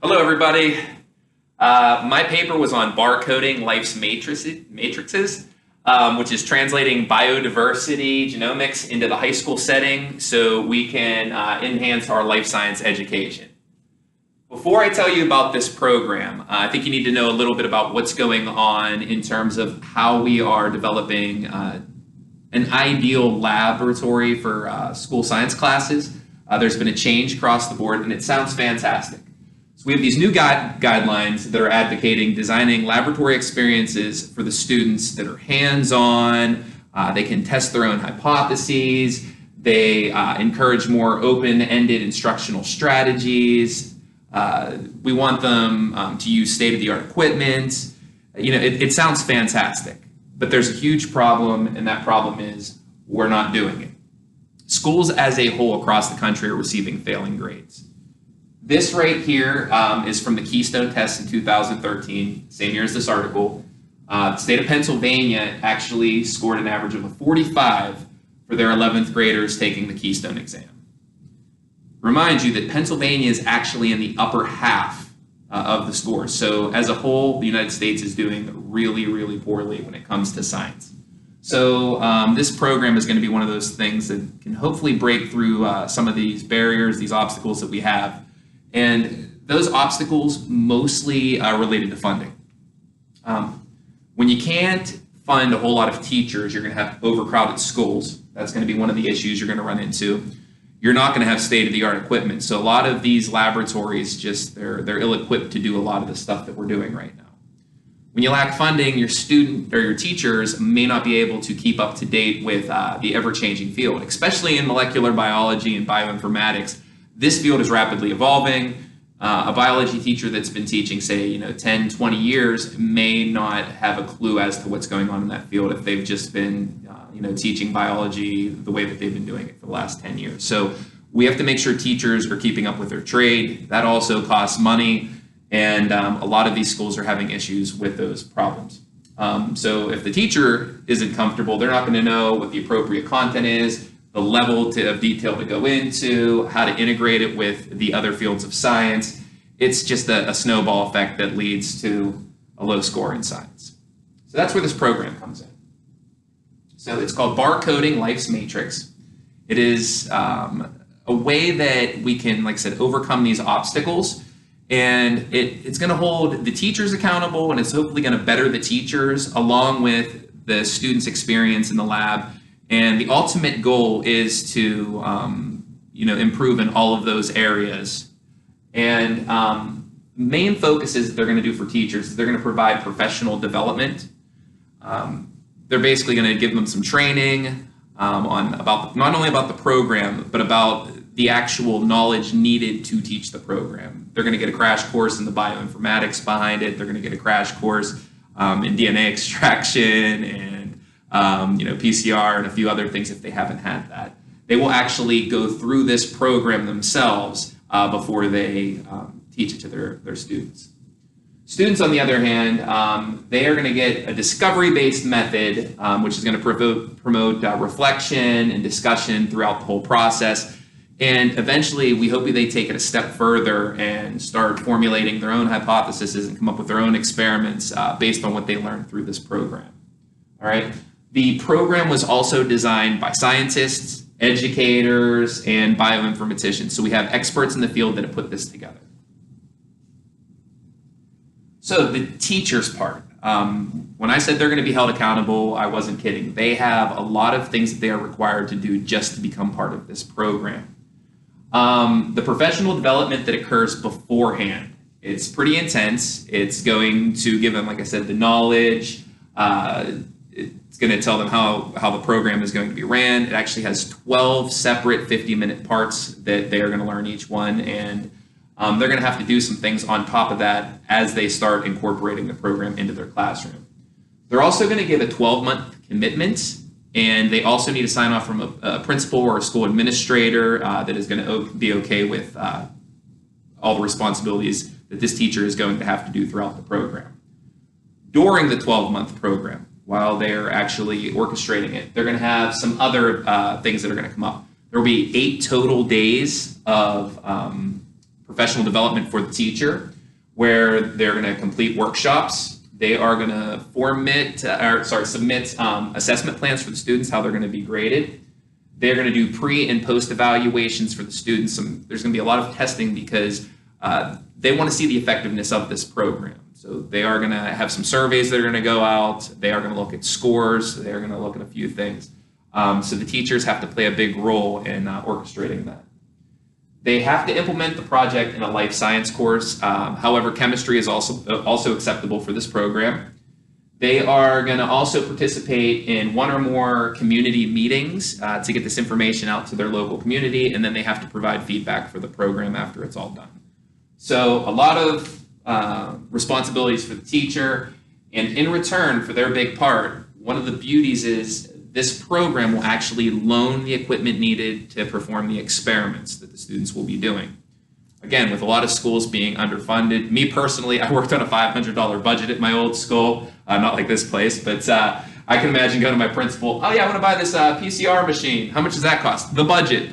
Hello, everybody. My paper was on barcoding life's matrices, which is translating biodiversity genomics into the high school setting so we can enhance our life science education. Before I tell you about this program, I think you need to know a little bit about what's going on in terms of how we are developing an ideal laboratory for school science classes. There's been a change across the board, and it sounds fantastic. So we have these new guidelines that are advocating designing laboratory experiences for the students that are hands-on. They can test their own hypotheses. They encourage more open-ended instructional strategies. We want them to use state-of-the-art equipment. You know, it sounds fantastic, but there's a huge problem, and that problem is we're not doing it. Schools as a whole across the country are receiving failing grades. This right here is from the Keystone test in 2013, same year as this article. The state of Pennsylvania actually scored an average of a 45 for their 11th graders taking the Keystone exam. Remind you that Pennsylvania is actually in the upper half of the scores. So as a whole, the United States is doing really, really poorly when it comes to science. So this program is going to be one of those things that can hopefully break through some of these barriers, these obstacles that we have. And those obstacles mostly are related to funding. When you can't fund a whole lot of teachers, you're going to have overcrowded schools. That's going to be one of the issues you're going to run into. You're not going to have state-of-the-art equipment. So a lot of these laboratories they're ill-equipped to do a lot of the stuff that we're doing right now. When you lack funding, your student or your teachers may not be able to keep up to date with the ever-changing field, especially in molecular biology and bioinformatics. This field is rapidly evolving. A biology teacher that's been teaching, say, 10, 20 years may not have a clue as to what's going on in that field if they've just been, teaching biology the way that they've been doing it for the last 10 years. So we have to make sure teachers are keeping up with their trade. That also costs money, and a lot of these schools are having issues with those problems. So if the teacher isn't comfortable, they're not going to know what the appropriate content is, the level of detail to go into, how to integrate it with the other fields of science. It's just a snowball effect that leads to a low score in science. So that's where this program comes in. So it's called Barcoding Life's Matrix. It is a way that we can, like I said, overcome these obstacles. And it's going to hold the teachers accountable, and it's hopefully going to better the teachers along with the students' experience in the lab. And the ultimate goal is to, improve in all of those areas. And main focuses that they're going to do for teachers is they're going to provide professional development. They're basically going to give them some training not only about the program, but about the actual knowledge needed to teach the program. They're going to get a crash course in the bioinformatics behind it. They're going to get a crash course in DNA extraction and PCR and a few other things if they haven't had that. They will actually go through this program themselves before they teach it to their students. Students, on the other hand, they are going to get a discovery-based method, which is going to promote reflection and discussion throughout the whole process. And eventually, we hope they take it a step further and start formulating their own hypotheses and come up with their own experiments based on what they learned through this program. All right. The program was also designed by scientists, educators, and bioinformaticians. So we have experts in the field that have put this together. So the teachers part. When I said they're going to be held accountable, I wasn't kidding. They have a lot of things that they are required to do just to become part of this program. The professional development that occurs beforehand, it's pretty intense. It's going to give them, like I said, the knowledge. It's going to tell them how the program is going to be ran. It actually has 12 separate 50-minute parts that they are going to learn each one, and they're going to have to do some things on top of that as they start incorporating the program into their classroom. They're also going to give a 12-month commitment, and they also need to sign off from a principal or a school administrator that is going to be okay with all the responsibilities that this teacher is going to have to do throughout the program. During the 12-month program, while they're actually orchestrating it, they're going to have some other things that are going to come up. There will be 8 total days of professional development for the teacher. where they're going to complete workshops. They are going to submit assessment plans for the students, how they're going to be graded. They're going to do pre and post evaluations for the students. There's going to be a lot of testing because they want to see the effectiveness of this program. So they are going to have some surveys that are going to go out. They are going to look at scores. They're going to look at a few things. So the teachers have to play a big role in orchestrating that. They have to implement the project in a life science course. However, chemistry is also acceptable for this program. They are going to also participate in one or more community meetings to get this information out to their local community, and then they have to provide feedback for the program after it's all done. So a lot of responsibilities for the teacher, and in return for their big part, one of the beauties is this program will actually loan the equipment needed to perform the experiments that the students will be doing. Again, with a lot of schools being underfunded, me personally, I worked on a $500 budget at my old school, not like this place, but I can imagine going to my principal, oh yeah, I want to buy this PCR machine. How much does that cost? The budget.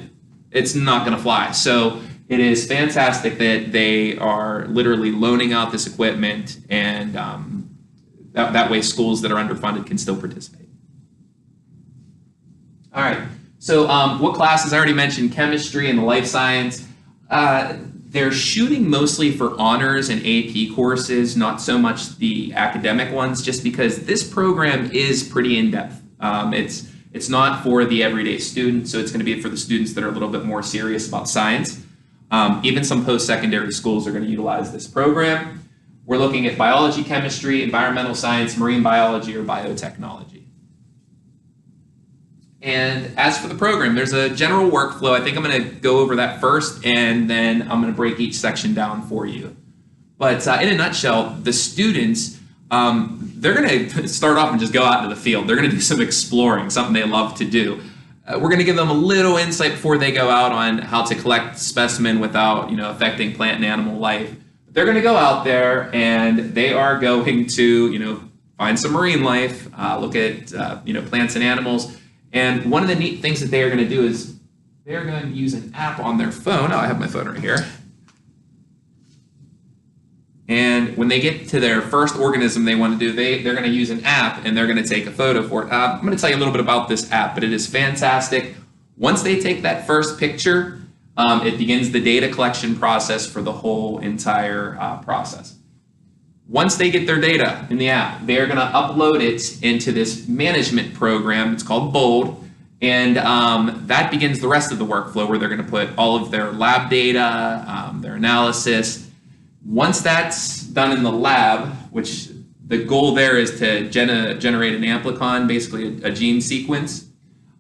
It's not going to fly. So it is fantastic that they are literally loaning out this equipment, and that way schools that are underfunded can still participate. All right, so what classes? I already mentioned chemistry and the life science. They're shooting mostly for honors and AP courses, not so much the academic ones, just because this program is pretty in-depth. It's not for the everyday student, so it's going to be for the students that are a little bit more serious about science. Even some post-secondary schools are going to utilize this program. We're looking at biology, chemistry, environmental science, marine biology, or biotechnology. And as for the program, there's a general workflow. I think I'm going to go over that first, and then I'm going to break each section down for you. But in a nutshell, the students, they're going to start off and just go out into the field. They're going to do some exploring, something they love to do. We're going to give them a little insight before they go out on how to collect specimen without, affecting plant and animal life. They're going to go out there, and they are going to, find some marine life, look at, plants and animals. And one of the neat things that they are going to do is they're going to use an app on their phone. Oh, I have my phone right here. And when they get to their first organism they want to do, they're going to use an app, and they're going to take a photo for it. I'm going to tell you a little bit about this app, but it is fantastic. Once they take that first picture, it begins the data collection process for the whole entire process. Once they get their data in the app, they're going to upload it into this management program. It's called Bold, and that begins the rest of the workflow, where they're going to put all of their lab data, their analysis. Once that's done in the lab, which the goal there is to generate an amplicon, basically a gene sequence,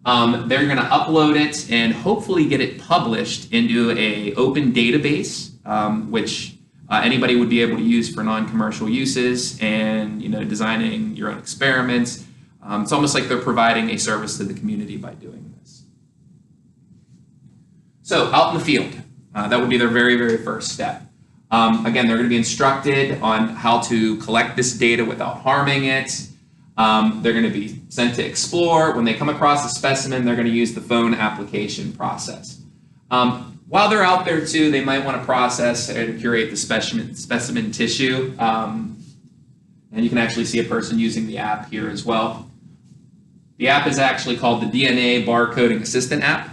they're going to upload it and hopefully get it published into an open database, which anybody would be able to use for non-commercial uses and designing your own experiments. It's almost like they're providing a service to the community by doing this. So out in the field, that would be their very, very first step. Again, they're going to be instructed on how to collect this data without harming it. They're going to be sent to explore. When they come across a specimen, they're going to use the phone application process. While they're out there too, they might want to process and curate the specimen tissue. And you can actually see a person using the app here as well. The app is actually called the DNA Barcoding Assistant app.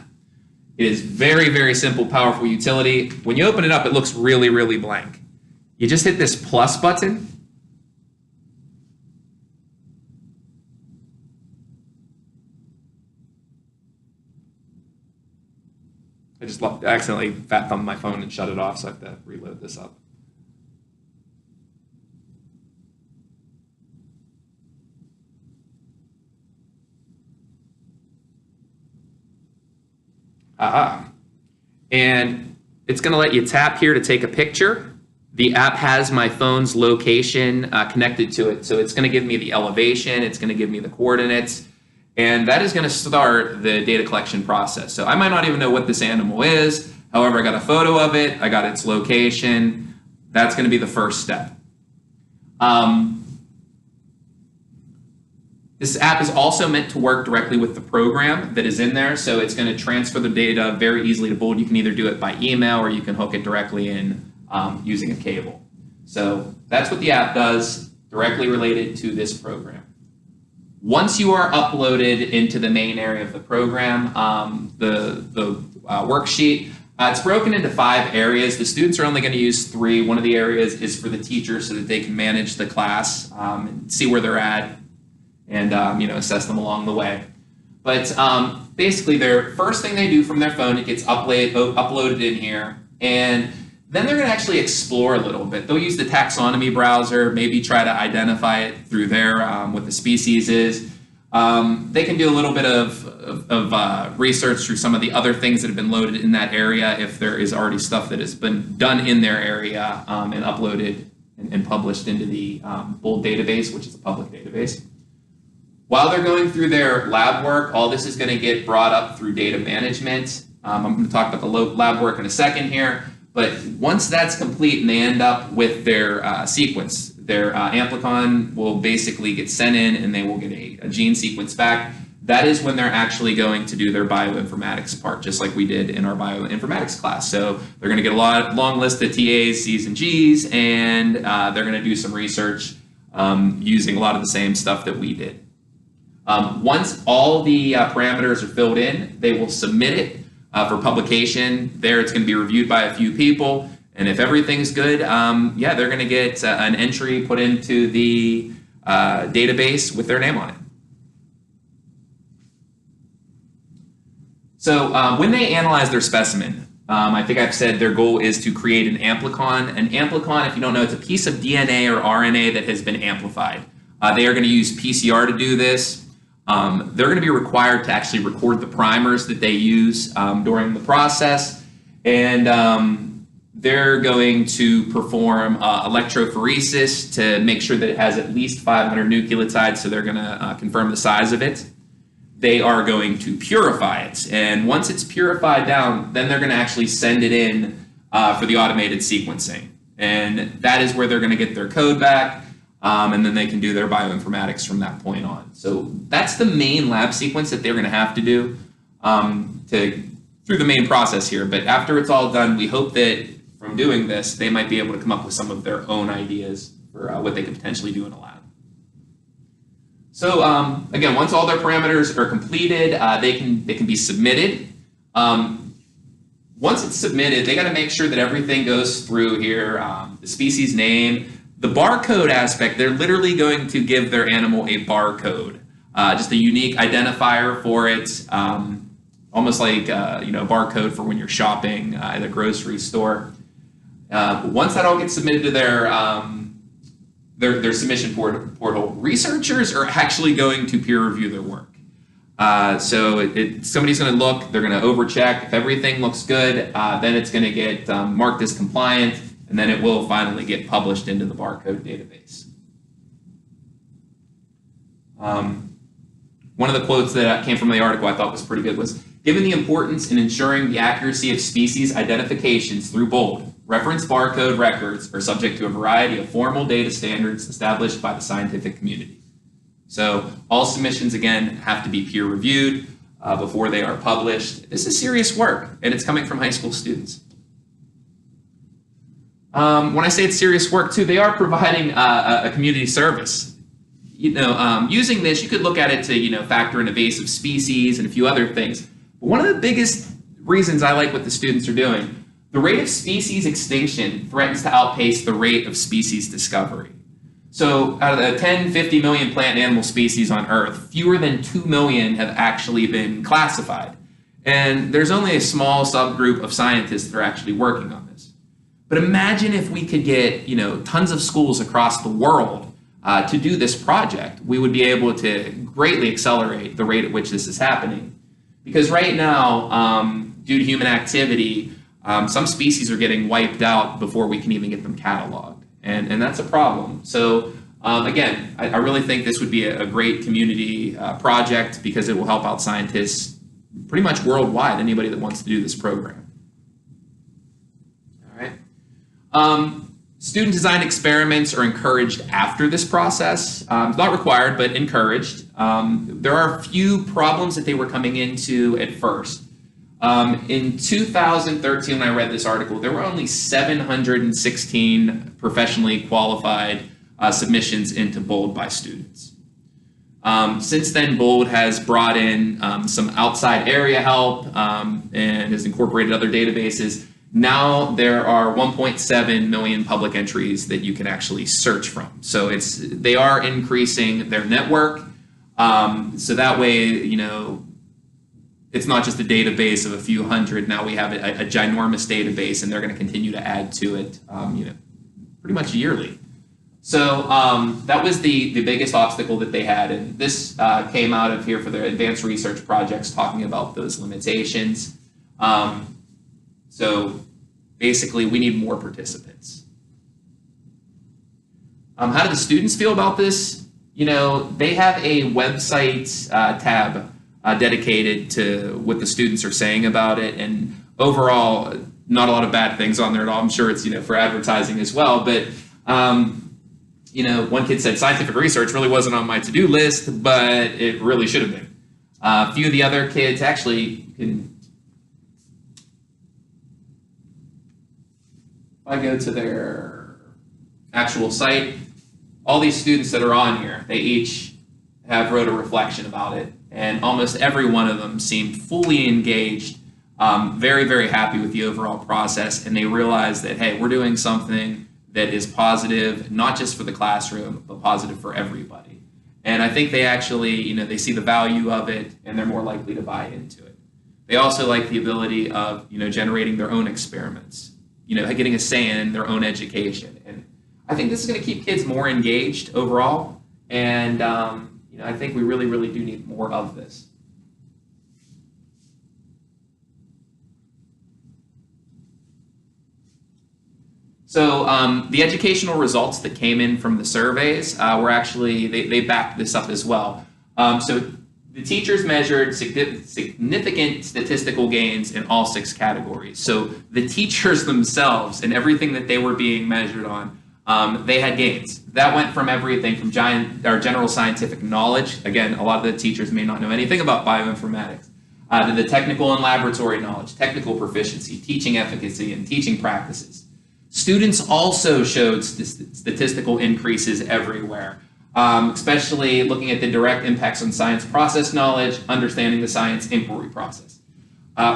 It is very, very simple, powerful utility. When you open it up, it looks really, really blank. You just hit this plus button. I just accidentally fat thumbed my phone and shut it off, so I have to reload this up. And it's going to let you tap here to take a picture. The app has my phone's location connected to it, so it's going to give me the elevation, it's going to give me the coordinates, and that is going to start the data collection process. So I might not even know what this animal is. However, I got a photo of it, I got its location. That's going to be the first step. This app is also meant to work directly with the program that is in there, so it's going to transfer the data very easily to Bold. You can either do it by email or you can hook it directly in using a cable. So that's what the app does, directly related to this program. Once you are uploaded into the main area of the program, the worksheet, it's broken into 5 areas. The students are only going to use 3. One of the areas is for the teachers so that they can manage the class and see where they're at and assess them along the way. But basically, their first thing they do from their phone, it gets uploaded in here, and then they're going to actually explore a little bit. They'll use the taxonomy browser, maybe try to identify it through there, what the species is. They can do a little bit of research through some of the other things that have been loaded in that area if there is already stuff that has been done in their area and uploaded and published into the BOLD database, which is a public database. While they're going through their lab work, all this is going to get brought up through data management. I'm going to talk about the lab work in a second here. But once that's complete and they end up with their sequence, their amplicon will basically get sent in and they will get a gene sequence back. That is when they're actually going to do their bioinformatics part, just like we did in our bioinformatics class. So they're going to get a long list of TAs, Cs, and Gs, and they're going to do some research using a lot of the same stuff that we did. Once all the parameters are filled in, they will submit it for publication. There it's going to be reviewed by a few people, and if everything's good, they're going to get an entry put into the database with their name on it. So when they analyze their specimen, I think I've said their goal is to create an amplicon. An amplicon, if you don't know, it's a piece of DNA or RNA that has been amplified. They are going to use PCR to do this. They're going to be required to actually record the primers that they use during the process, and they're going to perform electrophoresis to make sure that it has at least 500 nucleotides, so they're going to confirm the size of it. They are going to purify it, and once it's purified down, then they're going to actually send it in for the automated sequencing, and that is where they're going to get their code back. And then they can do their bioinformatics from that point on. So that's the main lab sequence that they're going to have to do through the main process here. But after it's all done, we hope that from doing this, they might be able to come up with some of their own ideas for what they could potentially do in a lab. So again, once all their parameters are completed, they can be submitted. Once it's submitted, they got to make sure that everything goes through here, the species name. The barcode aspect, they're literally going to give their animal a barcode, just a unique identifier for it, almost like barcode for when you're shopping at a grocery store. Once that all gets submitted to their submission portal, researchers are actually going to peer review their work. So somebody's going to look, they're going to overcheck. If everything looks good, then it's going to get marked as compliant, and then it will finally get published into the barcode database. One of the quotes that came from the article I thought was pretty good was, given the importance in ensuring the accuracy of species identifications through BOLD, reference barcode records are subject to a variety of formal data standards established by the scientific community. So all submissions, again, have to be peer reviewed before they are published. This is serious work, and it's coming from high school students. When I say it's serious work too, they are providing a community service. Using this, you could look at it to factor in invasive species and a few other things. But one of the biggest reasons I like what the students are doing, the rate of species extinction threatens to outpace the rate of species discovery. So out of the 10, 50 million plant and animal species on Earth, fewer than 2 million have actually been classified. And there's only a small subgroup of scientists that are actually working on this. But imagine if we could get, tons of schools across the world to do this project. We would be able to greatly accelerate the rate at which this is happening. Because right now, due to human activity, some species are getting wiped out before we can even get them cataloged. And that's a problem. So again, I really think this would be a great community project because it will help out scientists pretty much worldwide, anybody that wants to do this program. Student-designed experiments are encouraged after this process. It's not required, but encouraged. There are a few problems that they were coming into at first. In 2013, when I read this article, there were only 716 professionally qualified submissions into BOLD by students. Since then, BOLD has brought in some outside area help and has incorporated other databases. Now there are 1.7 million public entries that you can actually search from. So they are increasing their network. So that way, you know, it's not just a database of a few hundred. Now we have a ginormous database, and they're going to continue to add to it, you know, pretty much yearly. So that was the biggest obstacle that they had, and this came out of here for their advanced research projects, talking about those limitations. So basically, we need more participants. How do the students feel about this? You know, they have a website tab dedicated to what the students are saying about it, and overall, not a lot of bad things on there at all. I'm sure it's, you know, for advertising as well, but you know, one kid said scientific research really wasn't on my to-do list, but it really should have been. A few of the other kids actually can. If I go to their actual site, all these students that are on here, they each have wrote a reflection about it, and almost every one of them seemed fully engaged, very, very happy with the overall process, and they realized that, hey, we're doing something that is positive, not just for the classroom, but positive for everybody. And I think they actually, you know, they see the value of it, and they're more likely to buy into it. They also like the ability of, you know, generating their own experiments, you know, getting a say in their own education. And I think this is going to keep kids more engaged overall. And, you know, I think we really, really do need more of this. So the educational results that came in from the surveys were actually, they backed this up as well. So the teachers measured significant statistical gains in all 6 categories. So the teachers themselves and everything that they were being measured on, they had gains. That went from everything from general scientific knowledge. Again, a lot of the teachers may not know anything about bioinformatics. To the technical and laboratory knowledge, technical proficiency, teaching efficacy, and teaching practices. Students also showed statistical increases everywhere, especially looking at the direct impacts on science process knowledge, understanding the science inquiry process.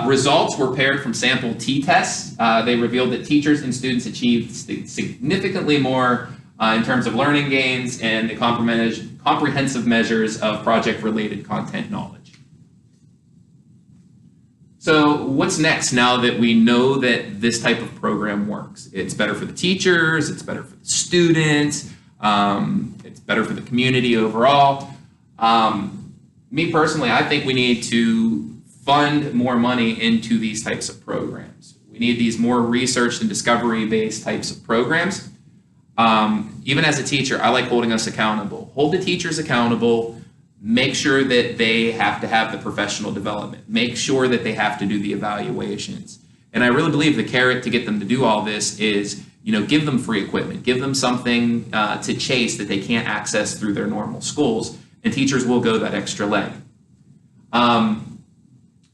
Results were paired from sample t-tests. They revealed that teachers and students achieved significantly more in terms of learning gains and the comprehensive measures of project-related content knowledge. So what's next now that we know that this type of program works? It's better for the teachers, it's better for the students, it's better for the community overall. Me personally, I think we need to fund more money into these types of programs. We need these more research and discovery-based types of programs. Even as a teacher, I like holding us accountable. Hold the teachers accountable. Make sure that they have to have the professional development. Make sure that they have to do the evaluations. And I really believe the carrot to get them to do all this is, you know, give them free equipment, give them something to chase that they can't access through their normal schools, and teachers will go that extra leg. I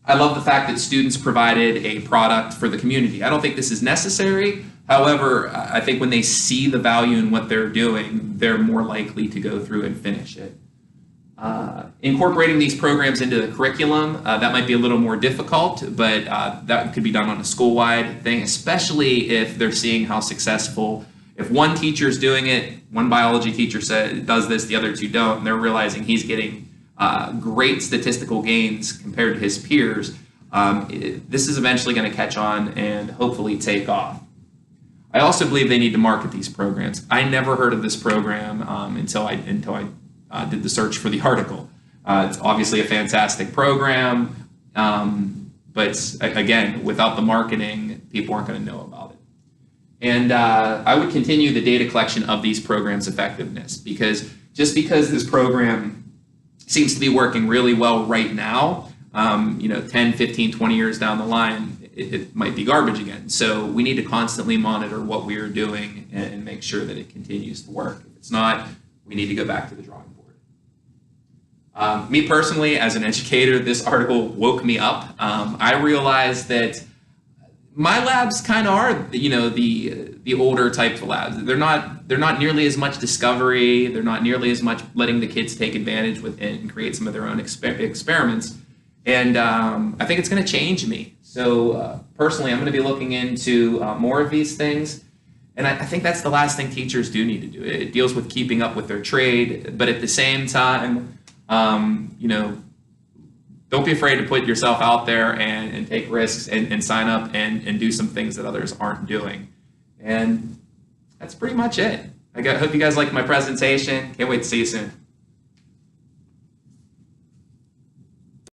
love the fact that students provided a product for the community. I don't think this is necessary. However, I think when they see the value in what they're doing, they're more likely to go through and finish it. Incorporating these programs into the curriculum, that might be a little more difficult, but that could be done on a school-wide thing, especially if they're seeing how successful. If one teacher's doing it, one biology teacher does this, the other 2 don't, and they're realizing he's getting great statistical gains compared to his peers, this is eventually going to catch on and hopefully take off. I also believe they need to market these programs. I never heard of this program until I did the search for the article. It's obviously a fantastic program, but again, without the marketing, people aren't going to know about it. And I would continue the data collection of these programs' effectiveness, because just because this program seems to be working really well right now, 10, 15, 20 years down the line, it might be garbage again. So we need to constantly monitor what we are doing and make sure that it continues to work. If it's not, we need to go back to the drawing board. Me personally, as an educator, this article woke me up. I realized that my labs kind of are, the older types of labs. They're not nearly as much discovery. They're not nearly as much letting the kids take advantage with it and create some of their own experiments. And I think it's going to change me. So personally, I'm going to be looking into more of these things. And I think that's the last thing teachers do need to do. It deals with keeping up with their trade, but at the same time, don't be afraid to put yourself out there and take risks and sign up and do some things that others aren't doing. And that's pretty much it. I hope you guys liked my presentation. Can't wait to see you soon.